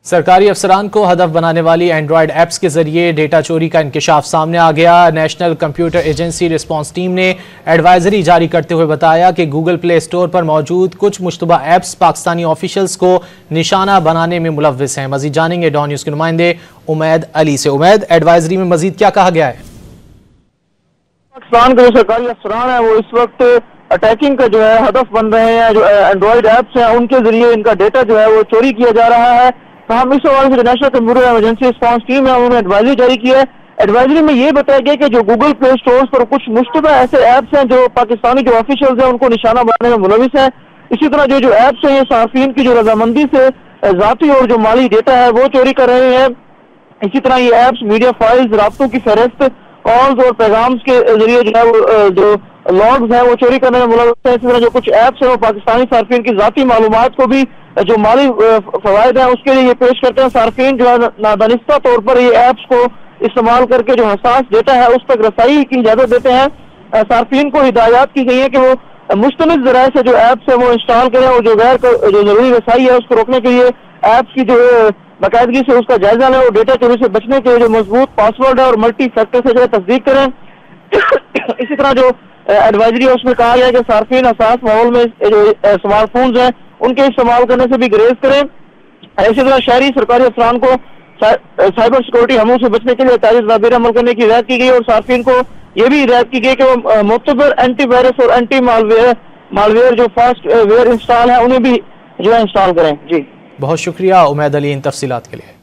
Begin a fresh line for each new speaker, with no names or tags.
सरकारी अफसरान को हदफ बनाने वाली एंड्रॉयड ऐप्स के जरिए डेटा चोरी का इंकशाफ सामने आ गया। National computer agency response team ने एडवाइजरी जारी करते हुए बताया कि गूगल प्ले स्टोर पर मौजूद कुछ मुश्तबा ऐप्स पाकिस्तानी ऑफिशियल्स को निशाना बनाने में मुलव्विस हैं। मजीद जानेंगे डॉन न्यूज के नुमाइंदे उमैद अली से। उमैद, एडवाइजरी में मजीद क्या कहा गया है?
पाकिस्तान के जो सरकारी अफसरान है वो इस वक्त अटैकिंग का जो है हदफ बन रहे हैं। जो एंड्रॉयड ऐप्स हैं उनके जरिए इनका डेटा जो है वो चोरी किया जा रहा है। तो हम इस हवाले से national computer emergency response team है उन्होंने एडवाइजरी जारी की है। एडवाइजरी में ये बताया गया कि जो गूगल प्ले स्टोर पर कुछ मुश्तबा ऐसे ऐप्स हैं जो पाकिस्तानी जो ऑफिशियल्स हैं उनको निशाना बनाने में मुलविस है। इसी तरह जो ऐप्स हैं ये सार्फिन की जो रजामंदी से जाती और जो माली डेटा है वो चोरी कर रहे हैं। इसी तरह ये ऐप्स मीडिया फाइल्स, राब्तों की फहरिस्त, कॉल्स और पैगाम्स के जरिए जो है वो जो लॉग्स हैं वो चोरी करने में मुलविस है। इसी तरह जो कुछ ऐप्स हैं वो पाकिस्तानी सार्फिन की जाती मालूमात को भी जो माली फवायद है उसके लिए ये पेश करते हैं। सार्फिन जो है नादानिस्ता तौर पर ये ऐप्स को इस्तेमाल करके जो हसास डेटा है उस तक रसाई की इजाजत देते हैं। सार्फिन को हिदायत की गई है कि वो मुस्तनिद ज़राए से जो ऐप्स है वो इंस्टॉल करें और जो जरूरी रसाई है उसको रोकने के लिए ऐप्स की जो बाकायदगी से उसका जायजा लें और डेटा चोरी से बचने के लिए जो मजबूत पासवर्ड है और मल्टी फैक्टर से जो है तस्दीक करें। इसी तरह जो एडवाइजरी है उसमें कहा गया है कि सार्फिन हसास माहौल में जो स्मार्टफोन्स हैं उनके इस्तेमाल करने से भी गुरेज करें। इसी तरह शहरी सरकारी अफसरान को साइबर सिक्योरिटी हमलों से बचने के लिए ताज़ा तदाबीर अमल करने की हिदायत की गई और सार्फिन को यह भी हिदायत की गई कि वो मुख्तबर एंटी वायरस और एंटी मालवेयर जो फास्ट वेयर इंस्टॉल है उन्हें भी जो है इंस्टॉल करें। जी,
बहुत शुक्रिया उमैद अली इन तफसीलात के लिए।